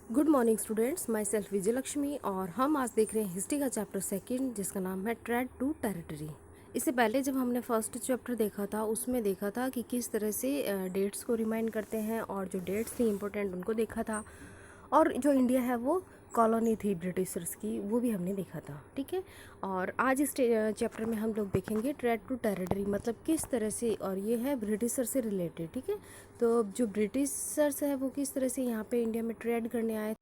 Good morning students, myself Vijay Lakshmi और हम आज देख रहे हैं हिस्ट्री का चैप्टर सेकंड जिसका नाम है ट्रेड टू टेरिटरी। इससे पहले जब हमने फर्स्ट चैप्टर देखा था उसमें देखा था कि किस तरह से डेट्स को रिमाइंड करते हैं और जो डेट्स थी इम्पोर्टेंट उनको देखा था, और जो इंडिया है वो कॉलोनी थी ब्रिटिशर्स की, वो भी हमने देखा था। ठीक है, और आज इस चैप्टर में हम लोग देखेंगे ट्रेड टू टेरिटरी मतलब किस तरह से, और ये है ब्रिटिशर से रिलेटेड। ठीक है, तो जो ब्रिटिशर्स है वो किस तरह से यहाँ पे इंडिया में ट्रेड करने आए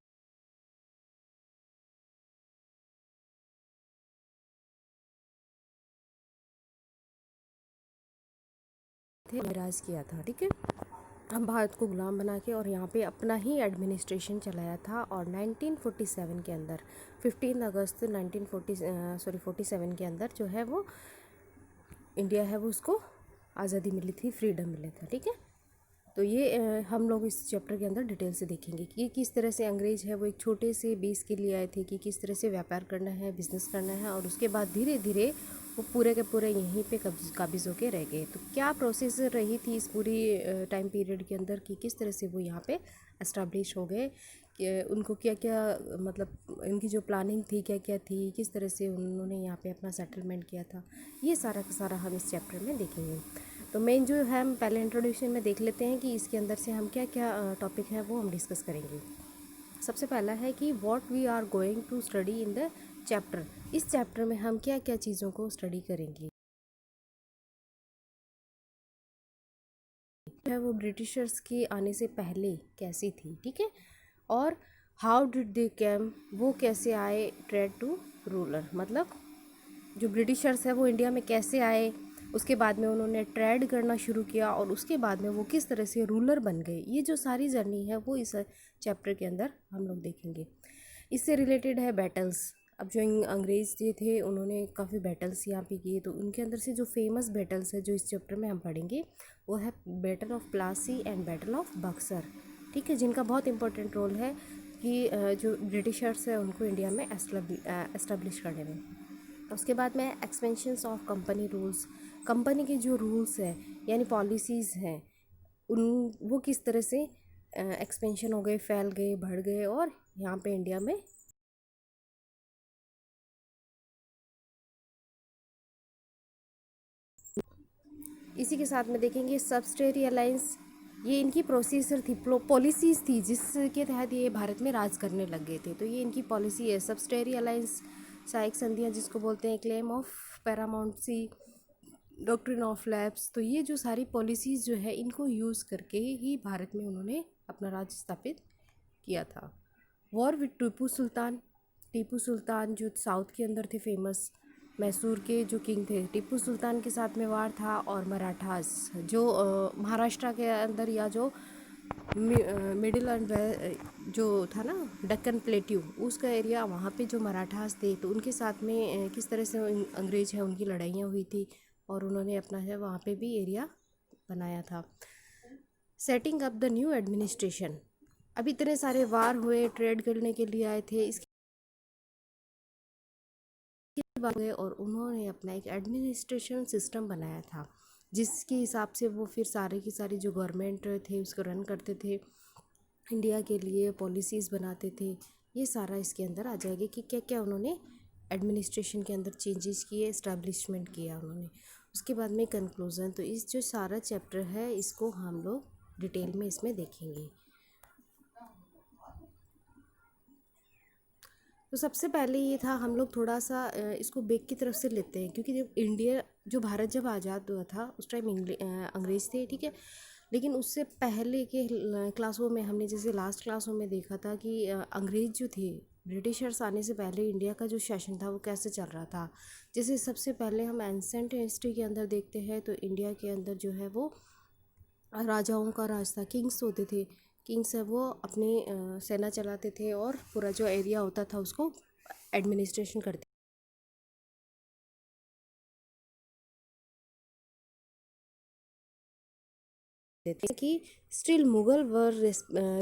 थे, राज किया था। ठीक है, हम भारत को गुलाम बना के और यहाँ पे अपना ही एडमिनिस्ट्रेशन चलाया था। और 1947 के अंदर 15 अगस्त 47 के अंदर जो है वो इंडिया है वो उसको आज़ादी मिली थी, फ्रीडम मिले था। ठीक है, तो ये हम लोग इस चैप्टर के अंदर डिटेल से देखेंगे कि किस तरह से अंग्रेज़ है वो एक छोटे से बेस के लिए आए थे कि किस तरह से व्यापार करना है, बिजनेस करना है, और उसके बाद धीरे धीरे वो पूरे के पूरे यहीं पे काबिज होके रह गए। तो क्या प्रोसेस रही थी इस पूरी टाइम पीरियड के अंदर कि किस तरह से वो यहाँ पे एस्टेब्लिश हो गए, कि उनको क्या क्या मतलब इनकी जो प्लानिंग थी क्या क्या थी, किस तरह से उन्होंने यहाँ पे अपना सेटलमेंट किया था, ये सारा का सारा हम इस चैप्टर में देखेंगे। तो मेन जो है हम पहले इंट्रोडक्शन में देख लेते हैं कि इसके अंदर से हम क्या क्या टॉपिक है वो हम डिस्कस करेंगे। सबसे पहला है कि what we are going to study in the chapter. इस चैप्टर में हम क्या क्या चीज़ों को स्टडी करेंगे है वो ब्रिटिशर्स के आने से पहले कैसी थी। ठीक है, और हाउ डिड दे कैम, वो कैसे आए ट्रेड टू रूलर, मतलब जो ब्रिटिशर्स है वो इंडिया में कैसे आए, उसके बाद में उन्होंने ट्रेड करना शुरू किया और उसके बाद में वो किस तरह से रूलर बन गए। ये जो सारी जर्नी है वो इस चैप्टर के अंदर हम लोग देखेंगे। इससे रिलेटेड है बैटल्स। अब जो अंग्रेज़ जो थे उन्होंने काफ़ी बैटल्स यहाँ पे किए, तो उनके अंदर से जो फेमस बैटल्स है जो इस चैप्टर में हम पढ़ेंगे वो है battle of Plassey and battle of Buxar. ठीक है, जिनका बहुत इंपॉर्टेंट रोल है कि जो ब्रिटिशर्स है उनको इंडिया में एस्टेब्लिश करने में। उसके बाद में expansions of company rules, company के जो रूल्स हैं यानी पॉलिसीज़ हैं उन वो किस तरह से एक्सपेंशन हो गए, फैल गए, बढ़ गए और यहाँ पे इंडिया में इसी के साथ में देखेंगे सब्सिडियरी अलायंस। ये इनकी प्रोसीजर थी, पॉलिसीज़ थी जिसके तहत ये भारत में राज करने लग गए थे, तो ये इनकी पॉलिसी है। सब्सिडियरी अलायंस, सहायक संधियाँ जिसको बोलते हैं, claim of paramountcy, doctrine of lapse. तो ये जो सारी पॉलिसीज़ जो है इनको यूज़ करके ही भारत में उन्होंने अपना राज स्थापित किया था। वॉर विद टीपू सुल्तान, टीपू सुल्तान जो साउथ के अंदर थे फेमस, मैसूर के जो किंग थे, टीपू सुल्तान के साथ में वार था। और मराठास जो महाराष्ट्र के अंदर या जो मिडिल एंड जो था ना डक्कन प्लेट्यू उसका एरिया, वहाँ पे जो मराठास थे तो उनके साथ में किस तरह से अंग्रेज है उनकी लड़ाइयाँ हुई थी और उन्होंने अपना है वहाँ पे भी एरिया बनाया था। Setting up the new administration, अब इतने सारे वार हुए, ट्रेड करने के लिए आए थे, इसके बाद गए और उन्होंने अपना एक एडमिनिस्ट्रेशन सिस्टम बनाया था जिसके हिसाब से वो फिर सारे की सारी जो गवर्नमेंट थे उसको रन करते थे, इंडिया के लिए पॉलिसीज़ बनाते थे। ये सारा इसके अंदर आ जाएगा कि क्या क्या उन्होंने एडमिनिस्ट्रेशन के अंदर चेंजेस किए, इस्टेब्लिशमेंट किया उन्होंने। उसके बाद में कंक्लूज़न। तो इस जो सारा चैप्टर है इसको हम लोग डिटेल में इसमें देखेंगे। तो सबसे पहले ये था, हम लोग थोड़ा सा इसको बेक की तरफ से लेते हैं क्योंकि जब इंडिया जो भारत जब आज़ाद हुआ था उस टाइम अंग्रेज़ थे। ठीक है, लेकिन उससे पहले के क्लासों में हमने जैसे लास्ट क्लासों में देखा था कि अंग्रेज़ जो थे, ब्रिटिशर्स आने से पहले इंडिया का जो शासन था वो कैसे चल रहा था। जैसे सबसे पहले हम एंसेंट हिस्ट्री के अंदर देखते हैं तो इंडिया के अंदर जो है वो राजाओं का राज था, किंग्स होते थे। किंग्स है वो अपनी सेना चलाते थे और पूरा जो एरिया होता था उसको एडमिनिस्ट्रेशन करते थे कि still Mughal were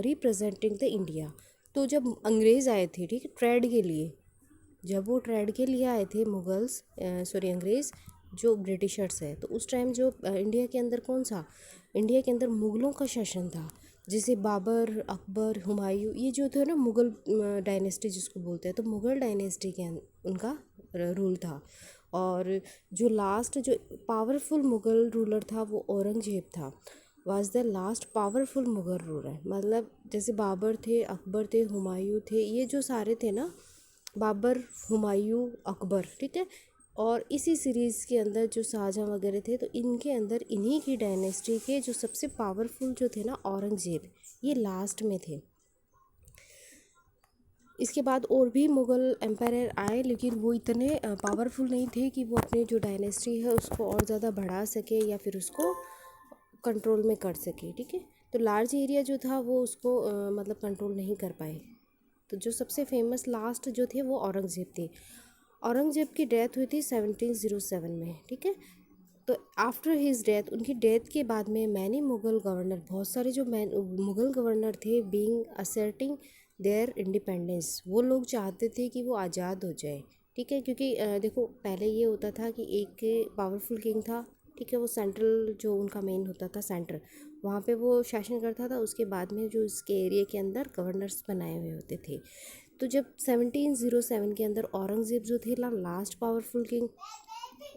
representing the India. तो जब अंग्रेज़ आए थे, ठीक है, ट्रेड के लिए, जब वो ट्रेड के लिए आए थे मुगल्स, सॉरी अंग्रेज़ जो ब्रिटिशर्स है, तो उस टाइम जो इंडिया के अंदर कौन सा, इंडिया के अंदर मुगलों का शासन था। जैसे बाबर, अकबर, हुमायूं, ये जो थे ना मुग़ल डायनेस्टी जिसको बोलते हैं, तो मुग़ल डायनेस्टी के उनका रूल था। और जो लास्ट जो पावरफुल मुग़ल रूलर था वो औरंगज़ेब था, was the last powerful Mughal ruler. मतलब जैसे बाबर थे, अकबर थे, हुमायूं थे, ये जो सारे थे ना, बाबर, हुमायूं, अकबर, ठीक है। और इसी सीरीज़ के अंदर जो शाहजहाँ वगैरह थे, तो इनके अंदर इन्हीं की डायनेस्टी के जो सबसे पावरफुल जो थे ना, औरंगज़ेब, ये लास्ट में थे। इसके बाद और भी मुग़ल एम्पायर आए, लेकिन वो इतने पावरफुल नहीं थे कि वो अपनी जो डायनेस्टी है उसको और ज़्यादा बढ़ा सके या फिर उसको कंट्रोल में कर सके, ठीक है। तो लार्ज एरिया जो था वो उसको मतलब कंट्रोल नहीं कर पाए। तो जो सबसे फेमस लास्ट जो थे वो औरंगज़ेब थे। औरंगज़ेब की डेथ हुई थी 1707 में, ठीक है। तो आफ्टर हिज डेथ, उनकी डेथ के बाद में मैनी मुग़ल गवर्नर, बहुत सारे जो मुग़ल गवर्नर थे, बीइंग असर्टिंग देयर इंडिपेंडेंस, वो लोग चाहते थे कि वो आज़ाद हो जाए, ठीक है। क्योंकि देखो पहले ये होता था कि एक पावरफुल किंग था, ठीक है, वो सेंट्रल जो उनका मेन होता था सेंटर, वहाँ पे वो शासन करता था। उसके बाद में जो इसके एरिया के अंदर गवर्नर्स बनाए हुए होते थे। तो जब 1707 के अंदर औरंगज़ेब जो थे ना लास्ट पावरफुल किंग,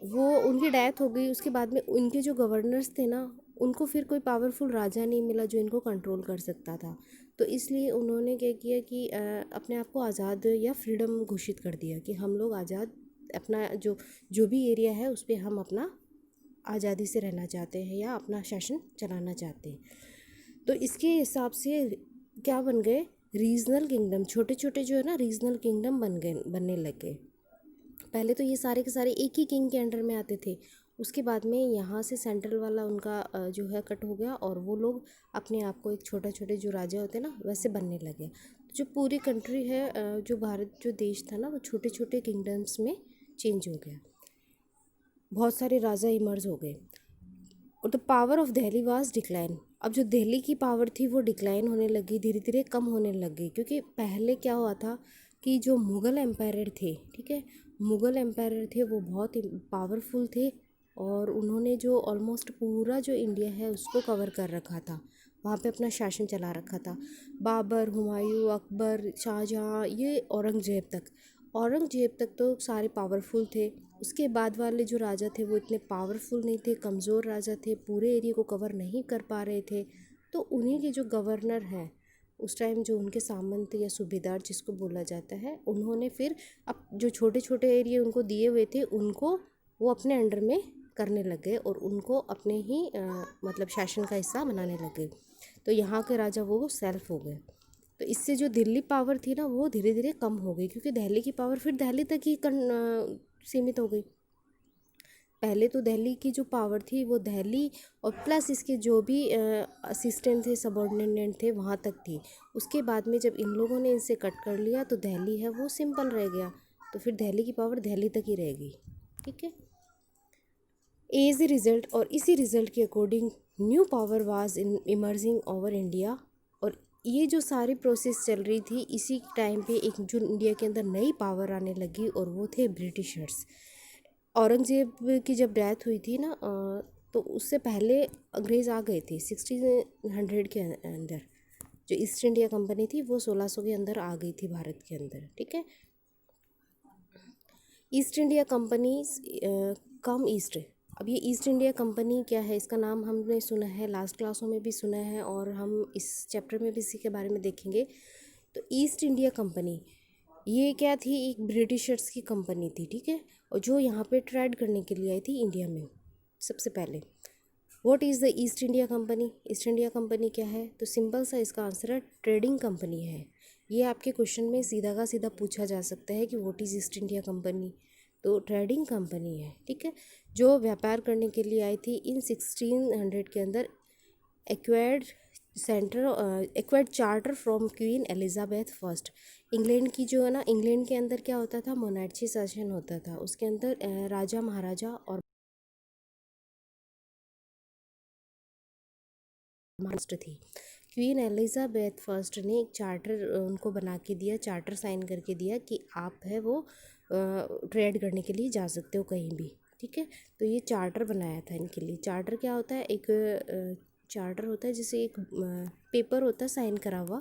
वो उनकी डेथ हो गई। उसके बाद में उनके जो गवर्नर्स थे ना, उनको फिर कोई पावरफुल राजा नहीं मिला जो इनको कंट्रोल कर सकता था। तो इसलिए उन्होंने क्या किया कि अपने आप को आज़ाद या फ्रीडम घोषित कर दिया कि हम लोग आज़ाद, अपना जो जो भी एरिया है उस पर हम अपना आज़ादी से रहना चाहते हैं या अपना शासन चलाना चाहते हैं। तो इसके हिसाब से क्या बन गए, रीजनल किंगडम, छोटे छोटे जो है ना रीजनल किंगडम बनने लग गए। पहले तो ये सारे के सारे एक ही किंग के अंडर में आते थे। उसके बाद में यहाँ से सेंट्रल वाला उनका जो है कट हो गया, और वो लोग अपने आप को एक छोटे छोटे जो राजा होते हैं ना वैसे बनने लगे। तो जो पूरी कंट्री है, जो भारत जो देश था ना, वो छोटे छोटे किंगडम्स में चेंज हो गया। बहुत सारे राजा इमर्ज हो गए। और the power of Delhi was decline. अब जो दिल्ली की पावर थी वो डिक्लाइन होने लगी, धीरे धीरे कम होने लगी। क्योंकि पहले क्या हुआ था कि जो मुग़ल एम्पायर थे, ठीक है, मुग़ल एम्पायर थे वो बहुत पावरफुल थे, और उन्होंने जो ऑलमोस्ट पूरा जो इंडिया है उसको कवर कर रखा था, वहाँ पे अपना शासन चला रखा था। बाबर, हुमायूं, अकबर, शाहजहाँ, ये औरंगजेब तक तो सारे पावरफुल थे। उसके बाद वाले जो राजा थे वो इतने पावरफुल नहीं थे, कमज़ोर राजा थे, पूरे एरिया को कवर नहीं कर पा रहे थे। तो उन्हीं के जो गवर्नर हैं उस टाइम, जो उनके सामंत या सूबेदार जिसको बोला जाता है, उन्होंने फिर अब जो छोटे छोटे एरिया उनको दिए हुए थे उनको वो अपने अंडर में करने लग गए, और उनको अपने ही मतलब शासन का हिस्सा बनाने लग गए। तो यहाँ के राजा वो सेल्फ हो गए। तो इससे जो दिल्ली पावर थी ना वो धीरे धीरे कम हो गई, क्योंकि दिल्ली की पावर फिर दिल्ली तक ही सीमित हो गई। पहले तो दिल्ली की जो पावर थी वो दिल्ली और प्लस इसके जो भी असिस्टेंट थे, सबऑर्डिनेट थे, वहाँ तक थी। उसके बाद में जब इन लोगों ने इनसे कट कर लिया तो दिल्ली है वो सिंपल रह गया, तो फिर दिल्ली की पावर दिल्ली तक ही रहेगी, ठीक है। एज ए रिज़ल्ट, और इसी रिज़ल्ट के according new power was in emerging over India. और ये जो सारी प्रोसेस चल रही थी, इसी टाइम पे एक जो इंडिया के अंदर नई पावर आने लगी, और वो थे ब्रिटिशर्स। औरंगज़ेब की जब डेथ हुई थी ना, तो उससे पहले अंग्रेज़ आ गए थे 1600 के अंदर। जो ईस्ट इंडिया कंपनी थी वो 1600 के अंदर आ गई थी भारत के अंदर, ठीक है। ईस्ट इंडिया कंपनी कम ईस्ट। अब ये ईस्ट इंडिया कंपनी क्या है, इसका नाम हमने सुना है, लास्ट क्लासों में भी सुना है, और हम इस चैप्टर में भी इसी के बारे में देखेंगे। तो ईस्ट इंडिया कंपनी ये क्या थी, एक ब्रिटिशर्स की कंपनी थी, ठीक है, और जो यहाँ पे ट्रेड करने के लिए आई थी इंडिया में सबसे पहले। What is the east India company? East India company क्या है? तो सिंपल सा इसका आंसर है ट्रेडिंग कंपनी है। ये आपके क्वेश्चन में सीधा का सीधा पूछा जा सकता है कि what is east India company, तो ट्रेडिंग कंपनी है, ठीक है, जो व्यापार करने के लिए आई थी इन 1600 के अंदर। Acquired acquired charter from queen Elizabeth first. England की जो है ना, इंग्लैंड के अंदर क्या होता था, मोनार्ची शासन होता था, उसके अंदर राजा महाराजा और मास्ट थी। क्वीन एलिजाबेथ फर्स्ट ने एक चार्टर उनको बना के दिया, चार्टर साइन करके दिया कि आप है वो ट्रेड करने के लिए जा सकते हो कहीं भी, ठीक है। तो ये चार्टर बनाया था इनके लिए। चार्टर क्या होता है, एक चार्टर होता है जैसे एक पेपर होता है साइन करा हुआ,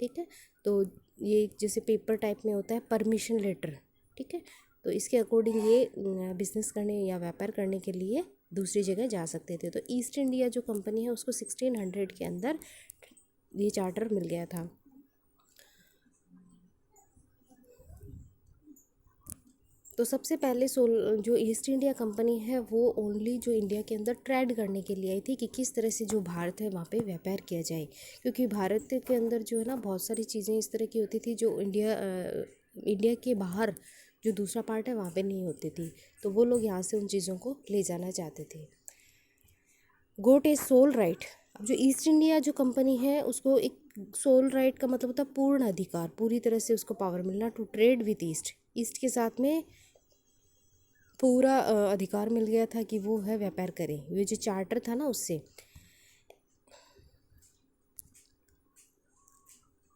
ठीक है। तो ये जैसे पेपर टाइप में होता है परमिशन लेटर, ठीक है। तो इसके अकॉर्डिंग ये बिज़नेस करने या व्यापार करने के लिए दूसरी जगह जा सकते थे। तो ईस्ट इंडिया जो कंपनी है उसको 1600 के अंदर ये चार्टर मिल गया था। तो सबसे पहले जो ईस्ट इंडिया कंपनी है वो ओनली जो इंडिया के अंदर ट्रेड करने के लिए आई थी कि किस तरह से जो भारत है वहाँ पे व्यापार किया जाए, क्योंकि भारत के अंदर जो है ना बहुत सारी चीज़ें इस तरह की होती थी जो इंडिया के बाहर जो दूसरा पार्ट है वहाँ पे नहीं होती थी। तो वो लोग यहाँ से उन चीज़ों को ले जाना चाहते थे। गोट ए सोल राइट। अब जो ईस्ट इंडिया जो कंपनी है उसको एक सोल राइट का मतलब होता है पूर्ण अधिकार, पूरी तरह से उसको पावर मिलना to trade with east, east के साथ में पूरा अधिकार मिल गया था कि वो है व्यापार करें। ये जो चार्टर था ना उससे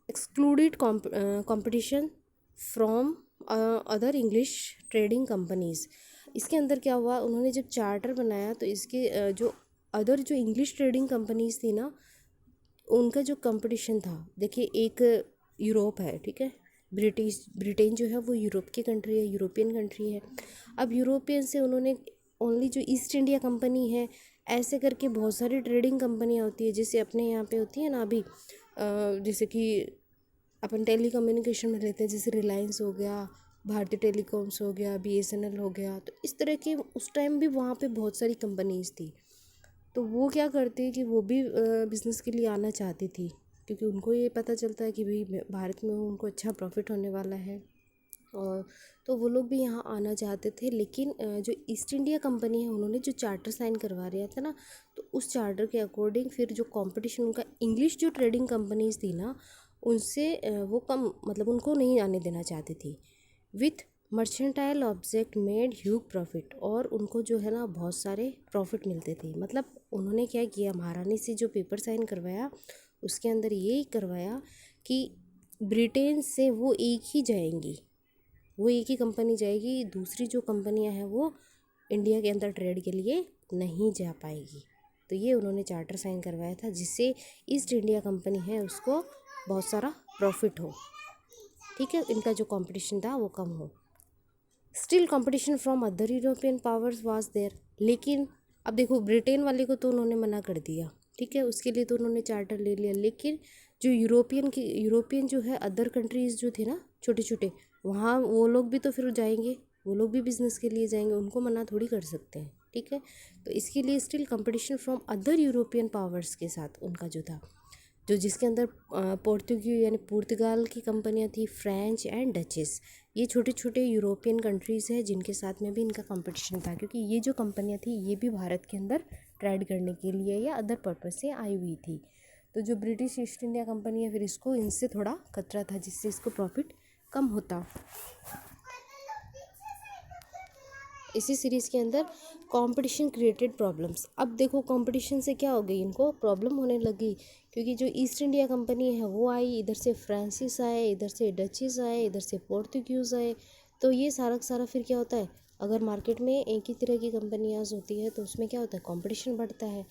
excluded competition from other English trading companies. इसके अंदर क्या हुआ, उन्होंने जब चार्टर बनाया तो इसके जो अदर जो इंग्लिश ट्रेडिंग कंपनीज़ थी ना उनका जो कंपटीशन था, देखिए एक यूरोप है, ठीक है, ब्रिटेन जो है वो यूरोप की कंट्री है, यूरोपियन कंट्री है। अब यूरोपियन से उन्होंने ओनली जो ईस्ट इंडिया कंपनी है ऐसे करके बहुत सारी ट्रेडिंग कंपनियाँ होती है, जैसे अपने यहाँ पे होती है ना अभी जैसे कि अपन टेली कम्युनिकेशन में लेते हैं, जैसे रिलायंस हो गया, भारतीय टेलीकॉम्स हो गया, BSNL हो गया। तो इस तरह के उस टाइम भी वहाँ पे बहुत सारी कंपनीज थी। तो वो क्या करती कि वो भी बिज़नेस के लिए आना चाहती थी, क्योंकि उनको ये पता चलता है कि भाई भारत में उनको अच्छा प्रॉफिट होने वाला है, और तो वो लोग भी यहाँ आना चाहते थे। लेकिन जो ईस्ट इंडिया कंपनी है उन्होंने जो चार्टर साइन करवा दिया था ना, तो उस चार्टर के अकॉर्डिंग फिर जो कंपटीशन उनका इंग्लिश जो ट्रेडिंग कंपनीज थी ना उनसे वो कम, मतलब उनको नहीं आने देना चाहती थी। With mercantile object made huge profit, और उनको जो है ना बहुत सारे प्रॉफिट मिलते थे। मतलब उन्होंने क्या किया, महारानी से जो पेपर साइन करवाया उसके अंदर ये करवाया कि ब्रिटेन से वो एक ही जाएंगी, वो एक ही कंपनी जाएगी, दूसरी जो कंपनियां हैं वो इंडिया के अंदर ट्रेड के लिए नहीं जा पाएगी। तो ये उन्होंने चार्टर साइन करवाया था जिससे ईस्ट इंडिया कंपनी है उसको बहुत सारा प्रॉफिट हो, ठीक है, इनका जो कंपटीशन था वो कम हो। Still competition from other European powers was there. लेकिन अब देखो ब्रिटेन वाले को तो उन्होंने मना कर दिया, ठीक है, उसके लिए तो उन्होंने चार्टर ले लिया। लेकिन जो यूरोपियन जो है अदर कंट्रीज़ जो थे ना छोटे छोटे, वहाँ वो लोग भी तो फिर जाएंगे, वो लोग भी बिज़नेस के लिए जाएंगे, उनको मना थोड़ी कर सकते हैं, ठीक है। तो इसके लिए still competition from other European powers के साथ उनका जो था, जो जिसके अंदर पोर्तुगी यानी पुर्तगाल की कंपनियां थी, फ्रेंच एंड डचेस, ये छोटे छोटे यूरोपियन कंट्रीज़ हैं जिनके साथ में भी इनका कंपटीशन था, क्योंकि ये जो कंपनियां थी ये भी भारत के अंदर ट्रेड करने के लिए या अदर पर्पज़ से आई हुई थी। तो जो ब्रिटिश ईस्ट इंडिया कंपनी है फिर इसको इनसे थोड़ा खतरा था जिससे इसको प्रॉफिट कम होता। इसी सीरीज़ के अंदर कंपटीशन क्रिएटेड प्रॉब्लम्स। अब देखो कंपटीशन से क्या हो गई, इनको प्रॉब्लम होने लगी, क्योंकि जो ईस्ट इंडिया कंपनी है वो आई, इधर से फ्रांसिस आए, इधर से डचेस आए, इधर से पोर्तुगीज़ आए। तो ये सारा सारा फिर क्या होता है, अगर मार्केट में एक ही तरह की कंपनियाँ होती है तो उसमें क्या होता है, कंपटीशन बढ़ता है,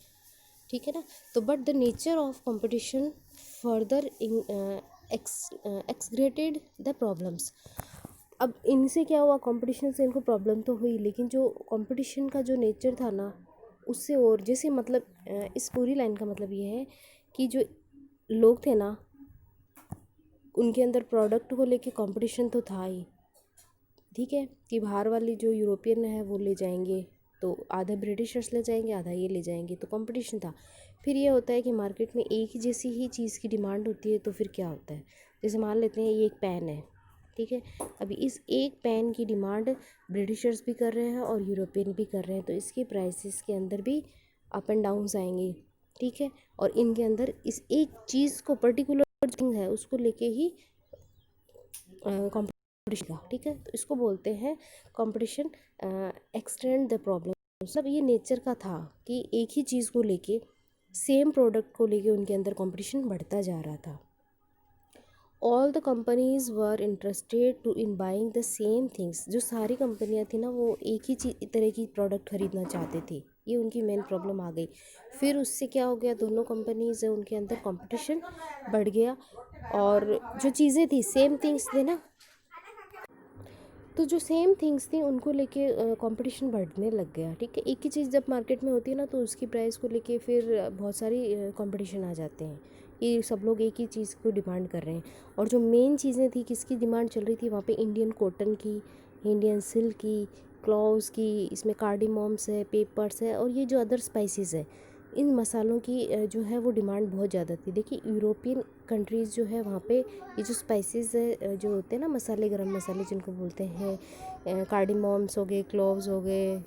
ठीक है ना। तो but the nature of competition further exaggerated the problems. अब इनसे क्या हुआ, कंपटीशन से इनको प्रॉब्लम तो हुई, लेकिन जो कंपटीशन का जो नेचर था ना उससे, और जैसे मतलब इस पूरी लाइन का मतलब ये है कि जो लोग थे ना उनके अंदर प्रोडक्ट को लेके कंपटीशन तो था ही, ठीक है, कि बाहर वाली जो यूरोपियन है वो ले जाएंगे तो आधा ब्रिटिशर्स ले जाएंगे, आधा ये ले जाएंगे, तो कंपटीशन था। फिर ये होता है कि मार्केट में एक ही जैसी ही चीज़ की डिमांड होती है, तो फिर क्या होता है, जैसे मान लेते हैं ये एक पेन है, ठीक है, अभी इस एक पेन की डिमांड ब्रिटिशर्स भी कर रहे हैं और यूरोपियन भी कर रहे हैं, तो इसके प्राइसेस के अंदर भी अप एंड डाउन्स आएंगे, ठीक है। और इनके अंदर इस एक चीज़ को पर्टिकुलर थिंग है उसको लेके ही कंपटीशन का, ठीक है, तो इसको बोलते हैं कंपटीशन एक्सटेंड द प्रॉब्लम। सब ये नेचर का था कि एक ही चीज़ को लेके, सेम प्रोडक्ट को लेके उनके अंदर कंपटीशन बढ़ता जा रहा था। All the companies were interested to in buying the same things. जो सारी कंपनियां थी ना वो एक ही तरह की प्रोडक्ट खरीदना चाहते थे, ये उनकी मेन प्रॉब्लम आ गई। फिर उससे क्या हो गया, दोनों कंपनीज है उनके अंदर कंपटीशन बढ़ गया, और जो चीज़ें थी सेम थिंग्स थे ना, तो जो सेम थिंग्स थी उनको लेके कंपटीशन बढ़ने लग गया। ठीक है, एक ही चीज़ जब मार्केट में होती है ना, तो उसकी प्राइस को लेके फिर बहुत सारी कंपटीशन आ जाते हैं कि सब लोग एक ही चीज़ को डिमांड कर रहे हैं। और जो मेन चीज़ें थी किसकी डिमांड चल रही थी वहाँ पे, इंडियन कॉटन की, इंडियन सिल्क की, क्लॉव्स की, इसमें कार्डिमॉम्स है, पेपर्स है, और ये जो अदर स्पाइसेस है, इन मसालों की जो है वो डिमांड बहुत ज़्यादा थी। देखिए यूरोपियन कंट्रीज़ जो है वहाँ पे ये जो स्पाइसेस है जो होते हैं ना, मसाले, गरम मसाले जिनको बोलते हैं, कार्डिमॉम्स हो गए, क्लोव्स हो गए,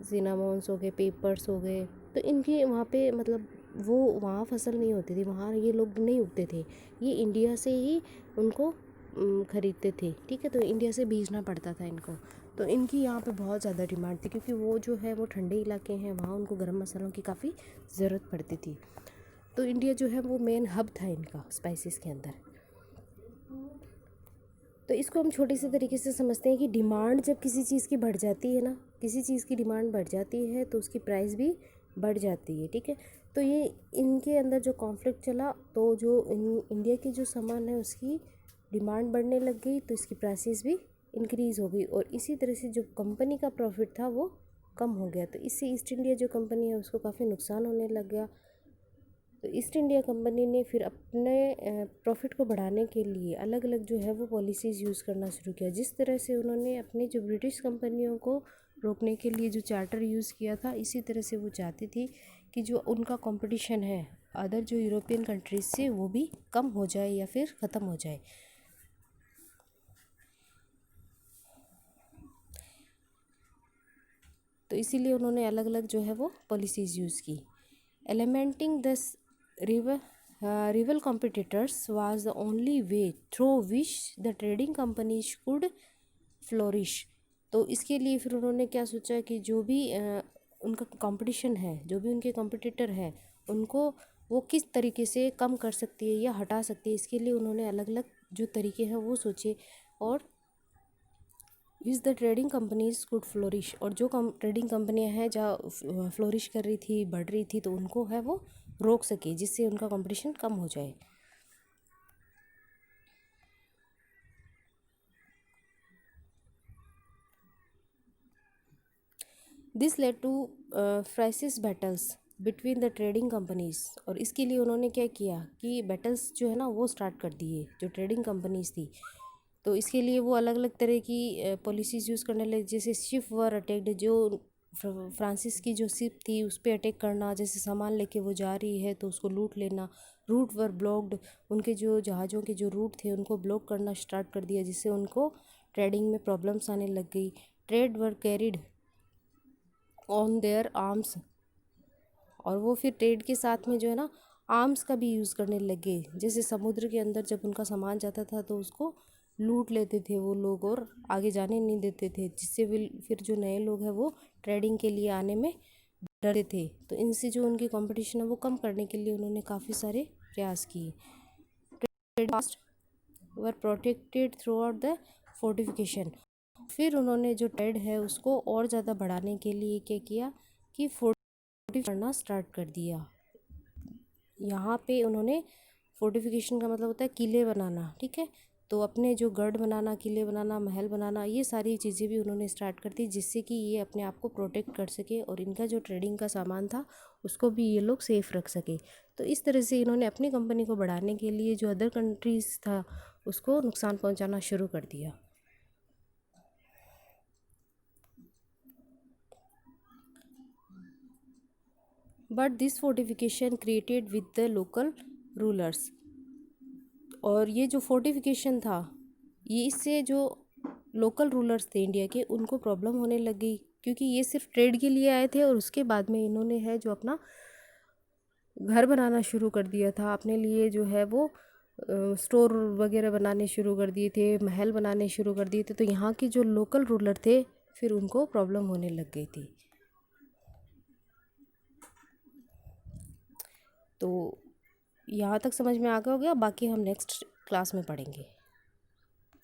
सिनामॉन्स हो गए, पेपर्स हो गए, तो इनकी वहाँ पे मतलब वो वहाँ फसल नहीं होती थी, वहाँ ये लोग नहीं उगते थे, ये इंडिया से ही उनको ख़रीदते थे। ठीक है, तो इंडिया से भेजना पड़ता था इनको, तो इनकी यहाँ पे बहुत ज़्यादा डिमांड थी, क्योंकि वो जो है वो ठंडे इलाके हैं, वहाँ उनको गर्म मसालों की काफ़ी ज़रूरत पड़ती थी। तो इंडिया जो है वो मेन हब था इनका स्पाइसेस के अंदर। तो इसको हम छोटे से तरीके से समझते हैं कि डिमांड जब किसी चीज़ की बढ़ जाती है ना, किसी चीज़ की डिमांड बढ़ जाती है तो उसकी प्राइस भी बढ़ जाती है। ठीक है, तो ये इनके अंदर जो कॉन्फ्लिक्ट चला, तो जो इंडिया की जो सामान है उसकी डिमांड बढ़ने लग गई, तो इसकी प्राइसेस भी इंक्रीज़ हो गई, और इसी तरह से जो कंपनी का प्रॉफिट था वो कम हो गया। तो इससे ईस्ट इंडिया जो कंपनी है उसको काफ़ी नुकसान होने लग गया। तो ईस्ट इंडिया कंपनी ने फिर अपने प्रॉफिट को बढ़ाने के लिए अलग अलग जो है वो पॉलिसीज़ यूज़ करना शुरू किया। जिस तरह से उन्होंने अपनी जो ब्रिटिश कंपनियों को रोकने के लिए जो चार्टर यूज़ किया था, इसी तरह से वो चाहती थी कि जो उनका कंपटीशन है अदर जो यूरोपियन कंट्रीज़ से, वो भी कम हो जाए या फिर ख़त्म हो जाए। तो इसीलिए उन्होंने अलग अलग जो है वो पॉलिसीज़ यूज़ की। एलिमेंटिंग this rival rival competitors was the only way through which the trading companies could flourish। तो इसके लिए फिर उन्होंने क्या सोचा कि जो भी उनका कंपटीशन है, जो भी उनके कंपटीटर है, उनको वो किस तरीके से कम कर सकती है या हटा सकती है, इसके लिए उन्होंने अलग अलग जो तरीके हैं वो सोचे, और which the trading companies could flourish, और जो ट्रेडिंग कंपनियां हैं जहाँ फ्लोरिश कर रही थी, बढ़ रही थी, तो उनको है वो रोक सके, जिससे उनका कंपटीशन कम हो जाए। This led to prices battles between the trading companies, और इसके लिए उन्होंने क्या किया कि बैटल्स जो है ना वो स्टार्ट कर दिए जो ट्रेडिंग कंपनीज थी। तो इसके लिए वो अलग अलग तरह की पॉलिसीज़ यूज़ करने लगे, जैसे शिप वर अटैक्ड, जो फ्रांसिस की जो शिप थी उस पर अटैक करना, जैसे सामान लेके वो जा रही है तो उसको लूट लेना। रूट वर ब्लॉक्ड, उनके जो जहाज़ों के जो रूट थे उनको ब्लॉक करना स्टार्ट कर दिया, जिससे उनको ट्रेडिंग में प्रॉब्लम्स आने लग गई। Trade were carried on their arms, और वो फिर ट्रेड के साथ में जो है ना आर्म्स का भी यूज़ करने लगे, जैसे समुद्र के अंदर जब उनका सामान जाता था तो उसको लूट लेते थे वो लोग और आगे जाने नहीं देते थे, जिससे फिर जो नए लोग हैं वो ट्रेडिंग के लिए आने में डरते थे। तो इनसे जो उनकी कंपटीशन है वो कम करने के लिए उन्होंने काफ़ी सारे प्रयास किए। Trade were protected through out the fortification, फिर उन्होंने जो ट्रेड है उसको और ज़्यादा बढ़ाने के लिए क्या किया कि फोर्टिफाई करना स्टार्ट कर दिया। यहाँ पे उन्होंने, फोर्टिफिकेशन का मतलब होता है किले बनाना, ठीक है, तो अपने जो गढ़ बनाना, किले बनाना, महल बनाना, ये सारी चीज़ें भी उन्होंने स्टार्ट कर दी, जिससे कि ये अपने आप को प्रोटेक्ट कर सके और इनका जो ट्रेडिंग का सामान था उसको भी ये लोग सेफ़ रख सके। तो इस तरह से इन्होंने अपनी कंपनी को बढ़ाने के लिए जो अदर कंट्रीज़ था उसको नुकसान पहुँचाना शुरू कर दिया। But this fortification created with the local rulers, और ये जो फोर्टिफिकेशन था ये इससे जो लोकल रूलर्स थे इंडिया के उनको प्रॉब्लम होने लग गई, क्योंकि ये सिर्फ ट्रेड के लिए आए थे और उसके बाद में इन्होंने है जो अपना घर बनाना शुरू कर दिया था अपने लिए, जो है वो स्टोर वगैरह बनाने शुरू कर दिए थे, महल बनाने शुरू कर दिए थे, तो यहाँ के जो लोकल रूलर थे फिर उनको प्रॉब्लम होने लग गई थी। तो यहाँ तक समझ में आ गया हो गया, बाकी हम नेक्स्ट क्लास में पढ़ेंगे।